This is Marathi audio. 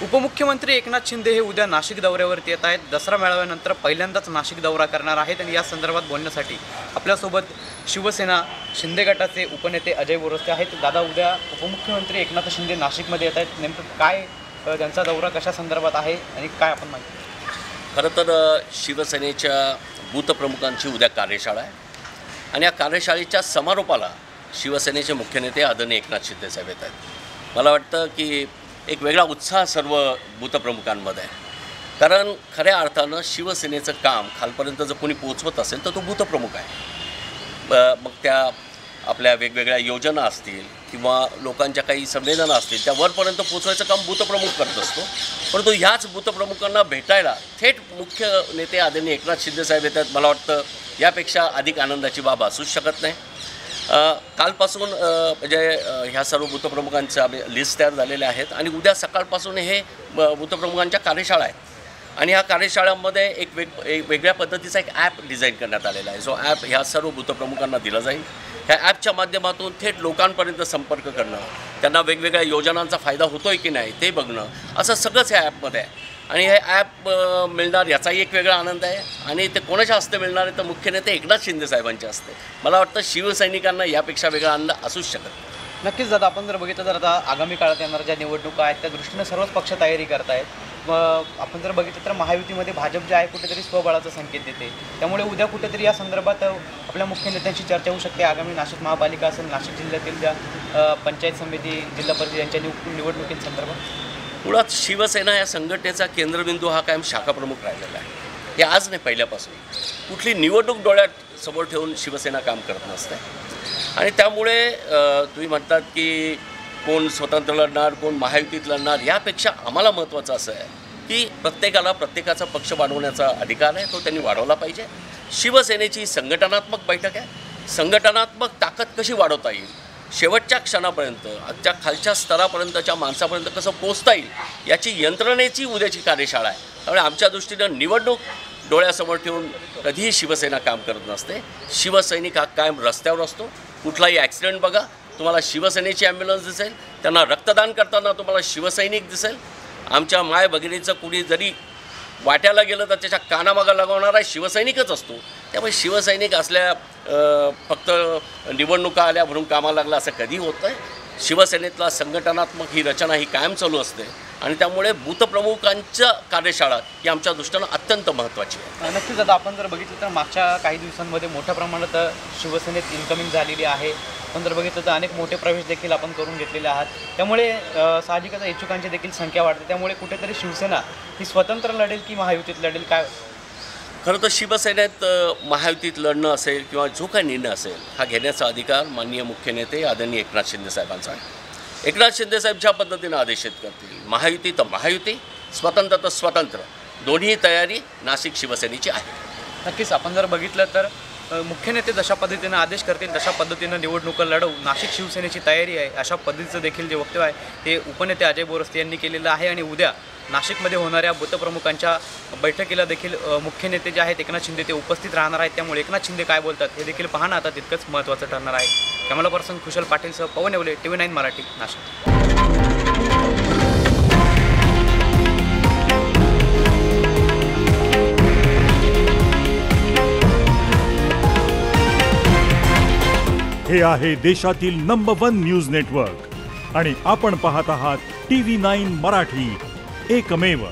उपमुख्यमंत्री एकनाथ शिंदे हे उद्या नाशिक दौऱ्यावरती येत आहेत। दसरा मेळाव्यानंतर पहिल्यांदाच नाशिक दौरा करणार आहेत आणि या संदर्भात बोलण्यासाठी आपल्यासोबत शिवसेना शिंदे गटाचे उपनेते अजय बोरस्ते आहेत। दादा, उद्या उपमुख्यमंत्री एकनाथ शिंदे नाशिकमध्ये येत आहेत, नेमकं काय त्यांचा दौरा कशा संदर्भात आहे आणि काय आपण माहिती? खरं तर शिवसेनेच्या बूथ प्रमुखांची उद्या कार्यशाळा आहे आणि या कार्यशाळेच्या समारोपाला शिवसेनेचे मुख्य नेते आदरणीय एकनाथ शिंदे साहेब येत आहेत। मला वाटतं की एक वेगळा उत्साह सर्व बूथप्रमुखांमध्ये आहे, कारण खऱ्या अर्थानं शिवसेनेचं काम खालपर्यंत जर कोणी पोचवत असेल तर तो बूथप्रमुख आहे। मग त्या आपल्या वेगवेगळ्या योजना असतील किंवा लोकांच्या काही संवेदना असतील त्या वरपर्यंत पोचवायचं काम बूथप्रमुख करत असतो। परंतु ह्याच बूथप्रमुखांना भेटायला थेट मुख्य नेते आदरणीय एकनाथ शिंदे साहेब येतात। मला वाटतं यापेक्षा अधिक आनंदाची बाब असूच शकत नाही। कालपासून म्हणजे ह्या सर्व बूथप्रमुखांच्या लिस्ट तयार झालेल्या आहेत आणि उद्या सकाळपासून हे बूथप्रमुखांच्या कार्यशाळा आहेत आणि ह्या कार्यशाळांमध्ये एक वेगळ्या पद्धतीचा एक ॲप डिझाईन करण्यात आलेला आहे, जो ॲप ह्या सर्व बूथप्रमुखांना दिला जाईल। ह्या ॲपच्या माध्यमातून थेट लोकांपर्यंत संपर्क करणं, त्यांना वेगवेगळ्या योजनांचा फायदा होतो आहे की नाही ते बघणं, असं सगळंच ह्या ॲपमध्ये आहे। आणि हे ॲप मिळणार याचाही एक वेगळा आनंद आहे आणि ते कोणाच्या हस्ते मिळणार आहे तर मुख्य नेते एकनाथ शिंदे साहेबांच्या हस्ते। मला वाटतं शिवसैनिकांना यापेक्षा वेगळा आनंद असूच शकत नाही। नक्कीच दादा, आपण जर बघितलं तर आता आगामी काळात येणाऱ्या ज्या निवडणुका आहेत त्या दृष्टीनं सर्वच पक्ष तयारी करत आहेत। आपण जर बघितलं तर महायुतीमध्ये भाजप जे आहे कुठेतरी स्वबळाचा संकेत देते, त्यामुळे उद्या कुठेतरी या संदर्भात आपल्या मुख्य नेत्यांशी चर्चा होऊ शकते। आगामी नाशिक महापालिका असेल, नाशिक जिल्ह्यातील ज्या पंचायत समिती, जिल्हा परिषद यांच्या निवडणुकींसंदर्भात मुळात शिवसेना या संघटनेचा केंद्रबिंदू हा कायम शाखाप्रमुख राहिलेला आहे। हे आज नाही, पहिल्यापासून कुठली निवडणूक डोळ्यात समोर ठेवून शिवसेना काम करत नसते आणि त्यामुळे तुम्ही म्हणतात की कोण स्वतंत्र लढणार, कोण महायुतीत लढणार, यापेक्षा आम्हाला महत्त्वाचं असं आहे की प्रत्येकाला प्रत्येकाचा पक्ष वाढवण्याचा अधिकार आहे, तो त्यांनी वाढवला पाहिजे। शिवसेनेची संघटनात्मक बैठक आहे, संघटनात्मक ताकद कशी वाढवता येईल, शेवटच्या क्षणापर्यंत त्या खालच्या स्तरापर्यंतच्या माणसापर्यंत कसं पोचता येईल याची यंत्रणेची उद्याची कार्यशाळा आहे। त्यामुळे आमच्या दृष्टीनं निवडणूक डोळ्यासमोर ठेवून कधीही शिवसेना काम करत नसते। शिवसैनिक हा कायम रस्त्यावर असतो। कुठलाही ॲक्सिडेंट बघा, तुम्हाला शिवसेनेची ॲम्ब्युलन्स दिसेल, त्यांना रक्तदान करताना तुम्हाला शिवसैनिक दिसेल। आमच्या माय भगिनीचं कुणी जरी वाट्याला गेलं तर त्याच्या कानामागं लगावणारा शिवसैनिकच असतो। त्यामुळे शिवसैनिक असल्या फक्त निवडणुका आल्या म्हणून कामाला लागला असं कधी होत नाही। शिवसेनेतला संघटनात्मक ही रचना ही कायम चालू असते आणि त्यामुळे बूथप्रमुखांच्या कार्यशाळा ही आमच्या दृष्टीनं अत्यंत महत्त्वाची आहे। नक्कीच आता आपण जर बघितलं तर मागच्या काही दिवसांमध्ये मोठ्या प्रमाणात शिवसेनेत इन्कमिंग झालेली आहे। आपण जर बघितलं तर अनेक मोठे प्रवेश देखील आपण करून घेतलेले आहात, त्यामुळे साहजिकच इच्छुकांची देखील संख्या वाढते। त्यामुळे कुठेतरी शिवसेना ही स्वतंत्र लढेल की महायुतीत लढेल, काय? खरं तर शिवसेनेत महायुतीत लढणं असेल किंवा जो काही निर्णय असेल हा घेण्याचा अधिकार माननीय मुख्य नेते आदरणीय एकनाथ शिंदे साहेबांचा आहे। एकनाथ शिंदे साहेब ज्या पद्धतीनं आदेशित करतील, महायुती तर महायुती, स्वतंत्र तर स्वतंत्र, दोन्ही तयारी नाशिक शिवसेनेची आहे। नक्कीच आपण जर बघितलं तर मुख्य नेते जशा पद्धतीनं आदेश करतील तशा पद्धतीनं निवडणुका लढवू नाशिक शिवसेनेची तयारी आहे, अशा पद्धतीचं देखील जे वक्तव्य आहे ते उपनेते अजय बोरस्ते यांनी केलेलं आहे। आणि उद्या नाशिकमध्ये होणाऱ्या बूथप्रमुखांच्या बैठकीला देखील मुख्य नेते जे आहेत एकनाथ शिंदे ते उपस्थित राहणार आहेत। त्यामुळे एकनाथ शिंदे काय बोलतात हे देखील पाहणं आता तितकंच महत्त्वाचं ठरणार आहे। कॅमेरा पर्सन कुशल पाटीलसह पवन येवले, TV9 मराठी, नाशिक। हे आहे देशातील नंबर 1 न्यूज नेटवर्क आणि आपण पाहत आहात TV9 मराठी, एकमेव।